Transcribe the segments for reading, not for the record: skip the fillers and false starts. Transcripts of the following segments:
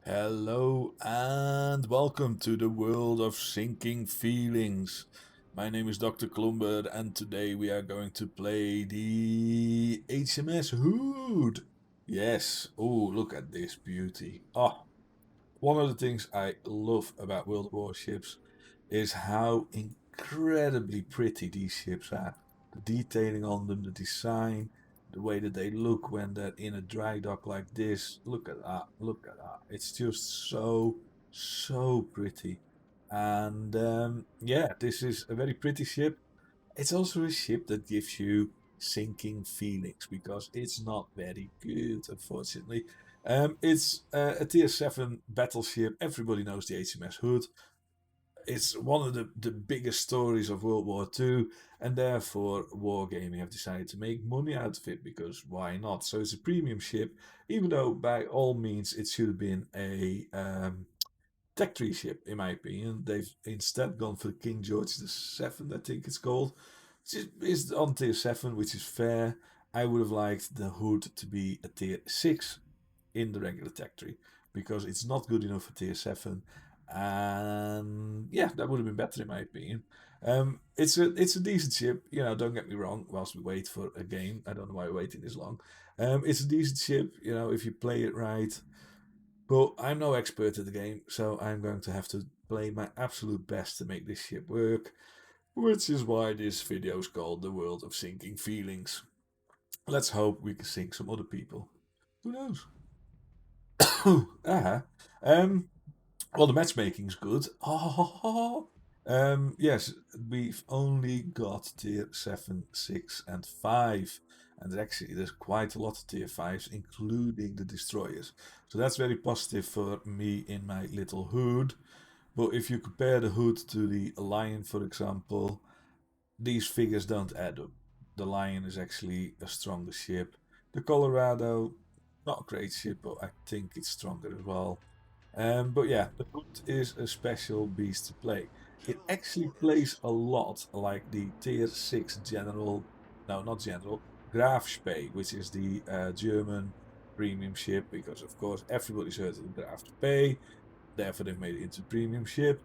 Hello and welcome to the world of sinking feelings. My name is Dr. Klumber and today we are going to play the HMS Hood. Yes, oh, look at this beauty. Oh, one of the things I love about World of Warships is how incredibly pretty these ships are. The detailing on them, the design, the way that they look when they're in a dry dock like this. Look at that, look at that. It's just so pretty. And yeah, this is a very pretty ship. It's also a ship that gives you sinking feelings because it's not very good, unfortunately. It's a tier 7 battleship. Everybody knows the HMS Hood. It's one of the biggest stories of World War II, and therefore Wargaming have decided to make money out of it because why not? So it's a premium ship, even though by all means it should have been a tech tree ship, in my opinion. They've instead gone for the King George VII, I think it's called. It's on tier 7, which is fair. I would have liked the Hood to be a tier 6 in the regular tech tree because it's not good enough for tier 7. And yeah, that would have been better in my opinion. It's a decent ship, don't get me wrong, whilst we wait for a game. I don't know why we're waiting this long. It's a decent ship, if you play it right. But I'm no expert at the game, so I'm going to have to play my absolute best to make this ship work, which is why this video is called The World of Sinking Feelings. Let's hope we can sink some other people. Who knows? uh-huh. Um, well, the matchmaking's good. Oh, yes, we've only got tier 7, 6, and 5. And actually, there's quite a lot of tier 5s, including the destroyers. So that's very positive for me in my little hood. But if you compare the hood to the Lion, for example, these figures don't add up. The Lion is actually a stronger ship. The Colorado, not a great ship, but I think it's stronger as well. But yeah, the Hood is a special beast to play. It actually plays a lot like the Tier 6 General, no, not General, Graf Spee, which is the German premium ship, because of course everybody's heard of the Graf Spee, therefore they've made it into premium ship.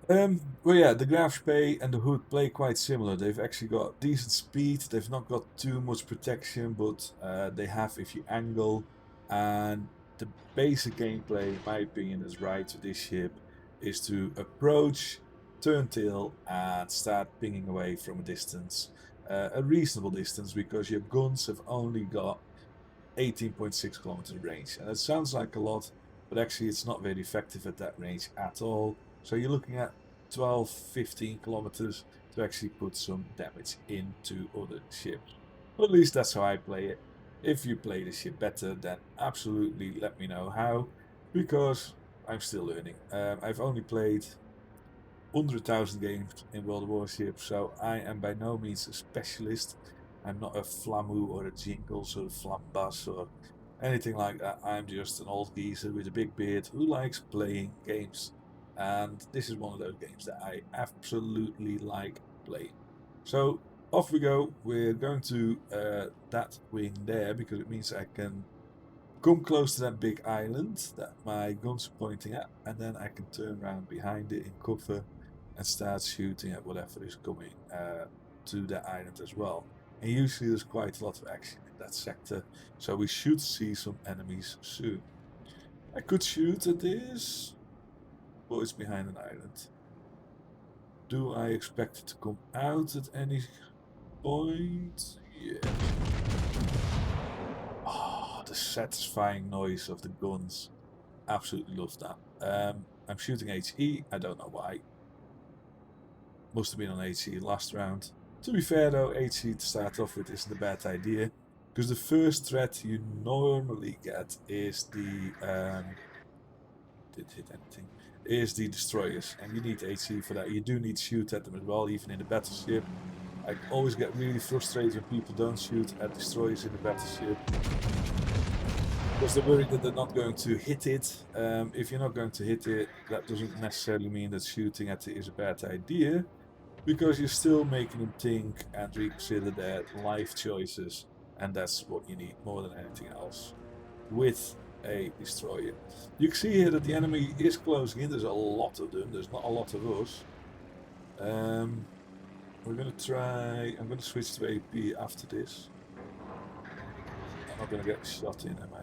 Well, yeah, the Graf Spee and the Hood play quite similar. They've actually got decent speed. They've not got too much protection, but they have if you angle. And the basic gameplay, in my opinion, is right with this ship is to approach, turn tail, and start pinging away from a distance, a reasonable distance, because your guns have only got 18.6 kilometer range. And it sounds like a lot, but actually it's not very effective at that range at all. So you're looking at 12, 15 kilometers to actually put some damage into other ships. But at least that's how I play it. If you play the ship better, then absolutely let me know how, because I'm still learning. I've only played 100,000 games in World of Warships, so I am by no means a specialist. I'm not a Flamu or a Jingles or a Flambas or anything like that. I'm just an old geezer with a big beard who likes playing games. And this is one of those games that I absolutely like playing. So off we go. We're going to that wing there because it means I can come close to that big island that my gun's pointing at, and then I can turn around behind it in cover and start shooting at whatever is coming to that island as well. And usually there's quite a lot of action in that sector, so we should see some enemies soon. I could shoot at this, but it's behind an island. Do I expect it to come out at any point? Yeah. Oh, the satisfying noise of the guns. Absolutely love that. I'm shooting HE. I don't know why. Must have been on HE last round. To be fair though, HE to start off with isn't a bad idea. Because the first threat you normally get is the did hit anything. Is the destroyers. And you need HE for that. You do need to shoot at them as well, even in the battleship. I always get really frustrated when people don't shoot at destroyers in the battleship because they're worried that they're not going to hit it. If you're not going to hit it, that doesn't necessarily mean that shooting at it is a bad idea, because you're still making them think and reconsider their life choices, and that's what you need more than anything else. With a destroyer. You can see here that the enemy is closing in. There's a lot of them. There's not a lot of us. We're going to try... I'm going to switch to AP after this. I'm not going to get shot in, am I?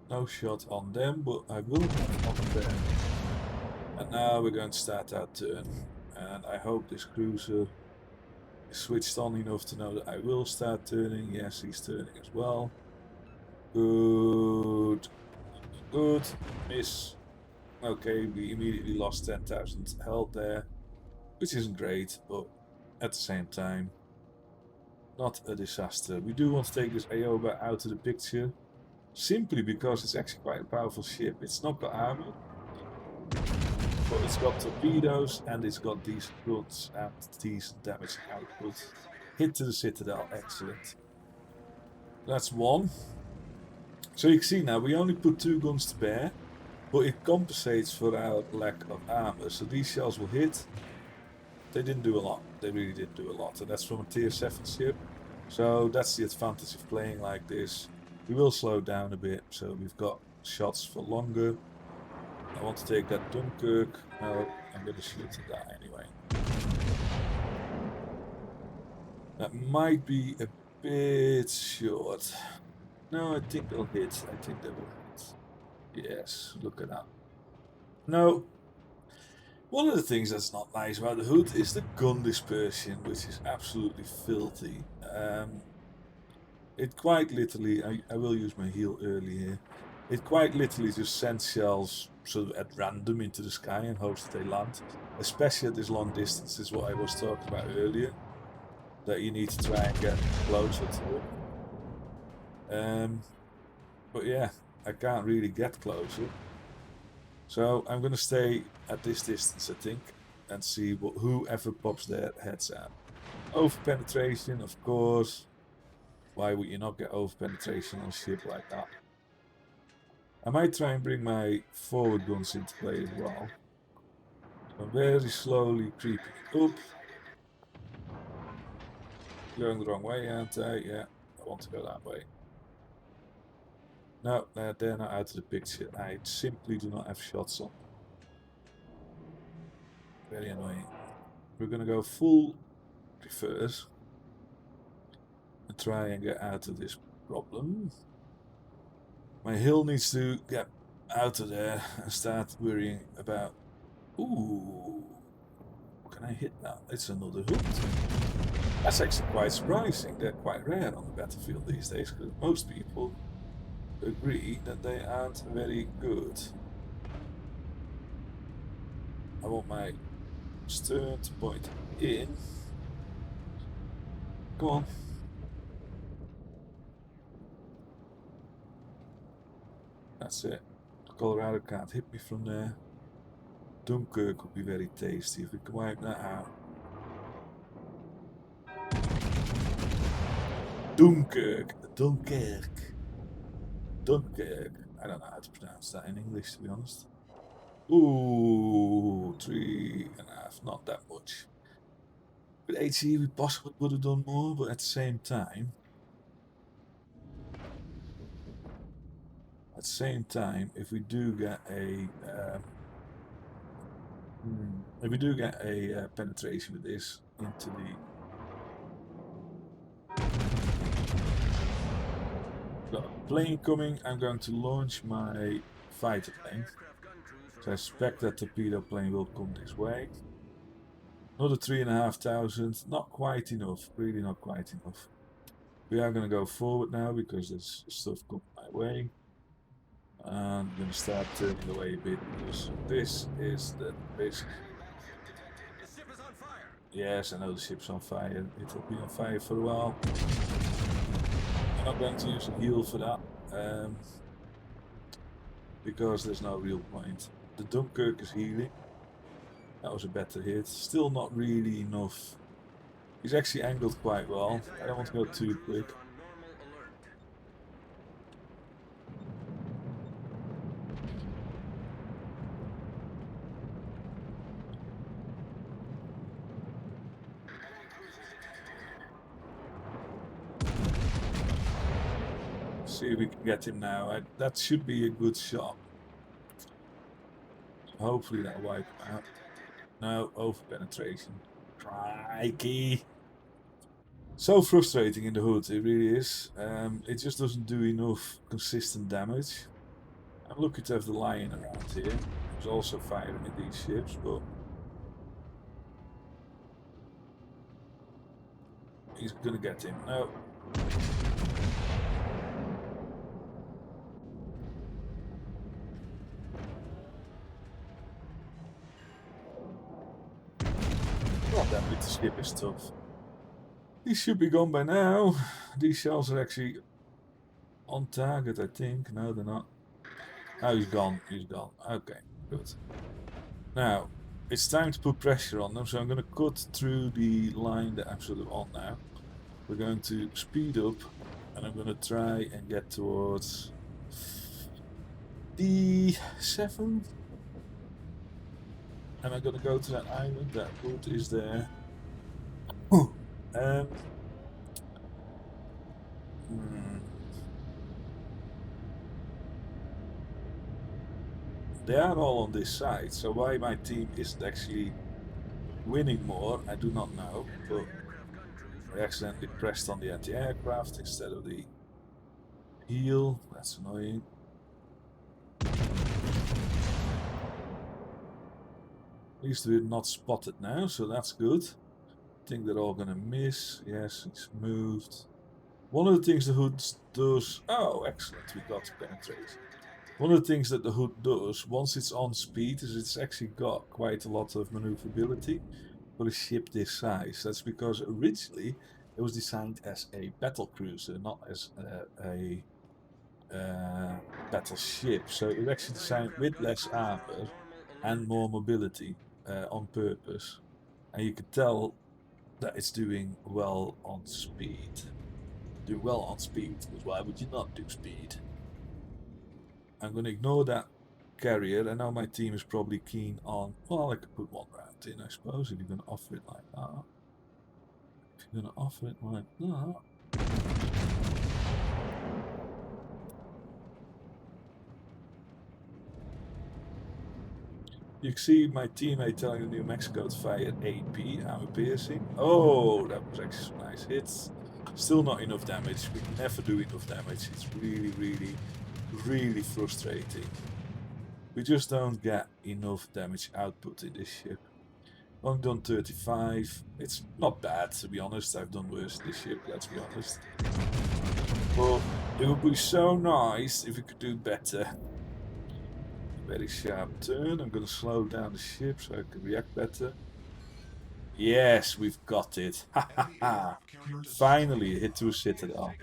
No shot on them, but I will get on them. And now we're going to start our turn. And I hope this cruiser is switched on enough to know that I will start turning. Yes, he's turning as well. Good. Good. Miss. Okay, we immediately lost 10,000 health there, which isn't great, but at the same time, not a disaster. We do want to take this Aoba out of the picture, simply because it's actually quite a powerful ship. It's not got armor, but it's got torpedoes and it's got decent guns and decent damage output. Hit to the Citadel, excellent. That's one. So you can see now, we only put 2 guns to bear, but it compensates for our lack of armor. So these shells will hit. They didn't do a lot. They really didn't do a lot. And that's from a tier 7 ship. So that's the advantage of playing like this. We will slow down a bit, so we've got shots for longer. I want to take that Dunkirk. No, I'm going to shoot at that anyway. That might be a bit short. No, I think they'll hit. I think they will hit. Yes, look at that. No. One of the things that's not nice about the Hood is the gun dispersion, which is absolutely filthy. It quite literally, I will use my heel early here, it quite literally just sends shells sort of at random into the sky and hopes that they land. Especially at this long distance, is what I was talking about earlier. That you need to try and get closer to it. But yeah, I can't really get closer. So I'm going to stay at this distance, I think, and see whoever pops their heads out. Over penetration, of course. Why would you not get over penetration on a ship like that? I might try and bring my forward guns into play as well. So I'm very slowly creeping up. Going the wrong way, aren't I? Yeah, I want to go that way. No, they're not out of the picture. I simply do not have shots on. Very annoying. We're going to go full reverse and try and get out of this problem. My hill needs to get out of there and start worrying about... Ooh, can I hit that? It's another Hood. That's actually quite surprising. They're quite rare on the battlefield these days, because most people agree that they aren't very good. I want my stern to point in. Come on. That's it. Colorado can't hit me from there. Dunkirk would be very tasty if we can wipe that out. Dunkirk. Dunkirk. Dunkirk. I don't know how to pronounce that in English, to be honest. Ooh, 3.5. Not that much. With HE, we possibly would have done more, but at the same time, if we do get a penetration with this into the got a plane coming, I'm going to launch my fighter plane. So I suspect that torpedo plane will come this way. Another 3,500, not quite enough, really not quite enough. We are going to go forward now because there's stuff coming my way. And I'm going to start turning away a bit because this is the risk. Yes, I know the ship's on fire. It will be on fire for a while. I'm not going to use a heal for that because there's no real point. The Dunkirk is healing. That was a better hit. Still not really enough. He's actually angled quite well. I don't want to go too quick. see if we can get him now. That should be a good shot. Hopefully that'll wipe him out. No, over penetration. Crikey. So frustrating in the Hood, it really is. It just doesn't do enough consistent damage. I'm lucky to have the Lion around here, who's also firing at these ships, but he's gonna get him. No. Oh, that little ship is tough. These should be gone by now. These shells are actually on target, I think. No, they're not. Oh, he's gone. He's gone. Okay, good. Now, it's time to put pressure on them, so I'm going to cut through the line that I'm sort of on now. We're going to speed up, and I'm going to try and get towards D7. And I'm going to go to that island. That wood is there. They are all on this side, so why my team isn't actually winning more, I do not know, but I accidentally pressed on the anti-aircraft instead of the heel. That's annoying. At least we're not spotted now, so that's good. I think they're all gonna miss. Yes, it's moved. One of the things the Hood does... Oh, excellent, we got penetration. One of the things that the Hood does, once it's on speed, is it's actually got quite a lot of maneuverability for a ship this size. That's because originally it was designed as a battle cruiser, not as a battleship. So it was actually designed with less armor and more mobility on purpose. And you could tell that it's doing well on speed. Do well on speed, because why would you not do speed? I'm going to ignore that carrier. I know my team is probably keen on... Well, I could put one round in, I suppose, if you're going to offer it like that. If you're going to offer it like that... You can see my teammate telling the New Mexico to fire AP, armor piercing. Oh, that was actually some nice hits. Still not enough damage. We never do enough damage. It's really, really, really frustrating. We just don't get enough damage output in this ship. Only done 35. It's not bad, to be honest. I've done worse in this ship, let's be honest. But it would be so nice if we could do better. Very sharp turn. I'm going to slow down the ship so I can react better. Yes, we've got it. Ha ha ha. Finally, a hit to a citadel.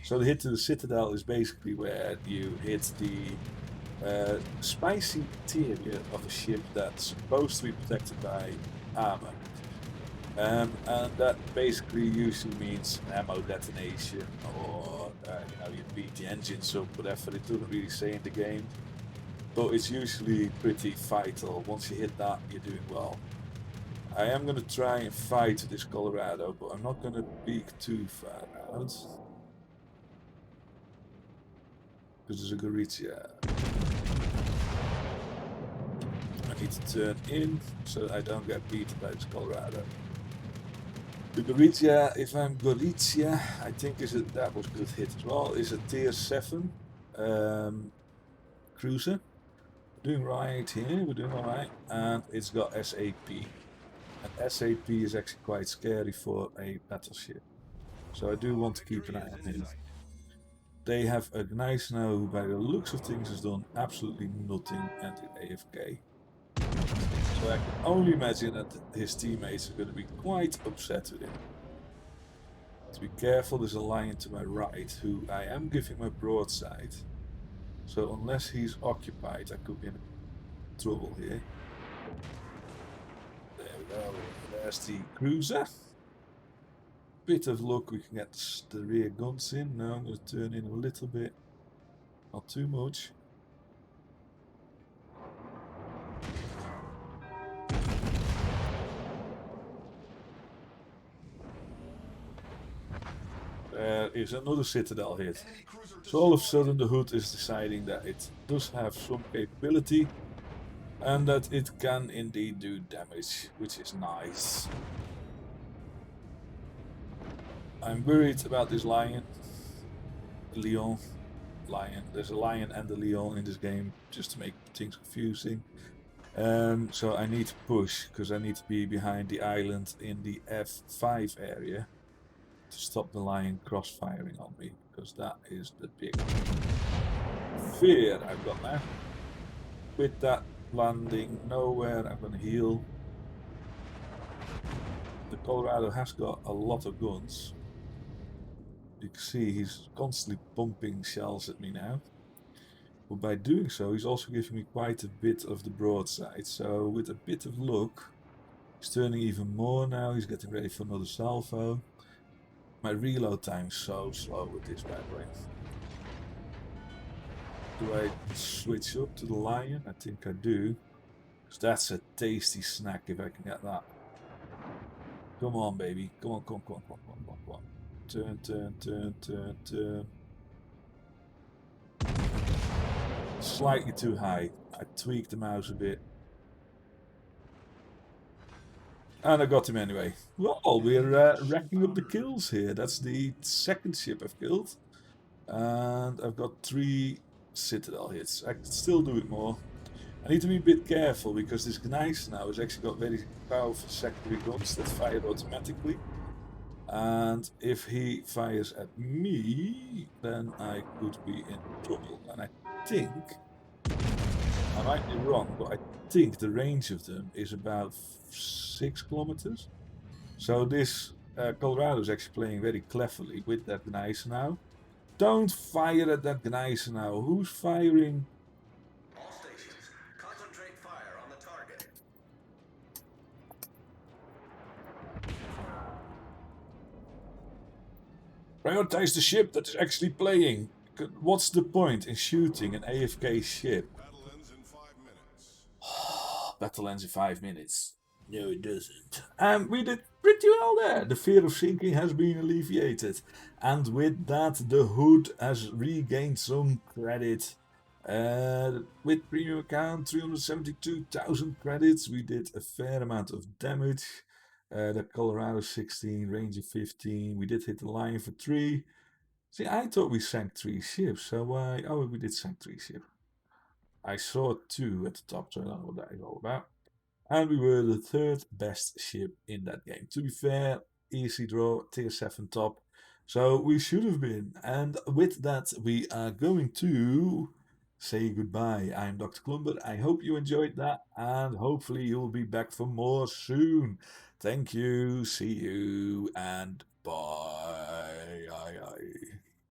So the hit to the citadel is basically where you hit the spicy interior of a ship that's supposed to be protected by armor. And that basically usually means ammo detonation or you beat the engines up, whatever. It doesn't really say in the game. But it's usually pretty vital. Once you hit that, you're doing well. I am going to try and fight this Colorado, but I'm not going to peek too far out. Because there's a Gorizia. I need to turn in so I don't get beaten by this Colorado. The Gorizia, if I'm Gorizia, I think that was a good hit as well, is a tier 7 cruiser. Doing right here, we're doing alright, and it's got SAP. And SAP is actually quite scary for a battleship. So I do want to keep an eye on him. They have a nice now who by the looks of things has done absolutely nothing and AFK. So I can only imagine that his teammates are going to be quite upset with him. To be careful, there's a lion to my right who I am giving my broadside. So unless he's occupied, I could be in trouble here. There we go. There's the cruiser. Bit of luck, we can get the rear guns in. Now I'm going to turn in a little bit. Not too much. there is another citadel hit. So all of a sudden the Hood is deciding that it does have some capability and that it can indeed do damage, which is nice. I'm worried about this lion. Leon. Lion. There's a lion and a leon in this game, just to make things confusing. So I need to push, because I need to be behind the island in the F5 area to stop the lion cross-firing on me, because that is the big fear I've got now. With that landing nowhere, I'm going to heal. The Colorado has got a lot of guns. You can see he's constantly pumping shells at me now. But by doing so, he's also giving me quite a bit of the broadside. So with a bit of luck, he's turning even more now. He's getting ready for another salvo. My reload time's so slow with this bad boy. Do I switch up to the lion? I think I do. Because that's a tasty snack if I can get that. Come on, baby. Come on, come on, come on, come on, come on, come on. Turn, turn, turn, turn, turn. Slightly too high. I tweaked the mouse a bit. And I got him anyway. Well, we're racking up the kills here. That's the second ship I've killed. And I've got 3 citadel hits. I could still do it more. I need to be a bit careful because this Gneiss now has actually got very powerful secondary guns that fire automatically. And if he fires at me, then I could be in trouble. And I think, I might be wrong, but I think the range of them is about 6 kilometers. So this Colorado is actually playing very cleverly with that Gneiss now. Don't fire at that Gneiss now. Who's firing? All stations, concentrate fire on the target. Prioritize the ship that is actually playing. What's the point in shooting an AFK ship? Battle ends in 5 minutes. Battle ends in 5 minutes. No, it doesn't. And we did pretty well there. The fear of sinking has been alleviated. And with that, the Hood has regained some credit. With premium account, 372,000 credits. We did a fair amount of damage. The Colorado 16, Ranger 15. We did hit the Lion for 3. See, I thought we sank 3 ships. So, oh, we did sink 3 ships. I saw 2 at the top, so I don't know what that is all about. And we were the 3rd best ship in that game. To be fair, easy draw, tier 7 top. So we should have been. And with that, we are going to say goodbye. I'm Dr. Klumber. I hope you enjoyed that. And hopefully you'll be back for more soon. Thank you. See you. And bye.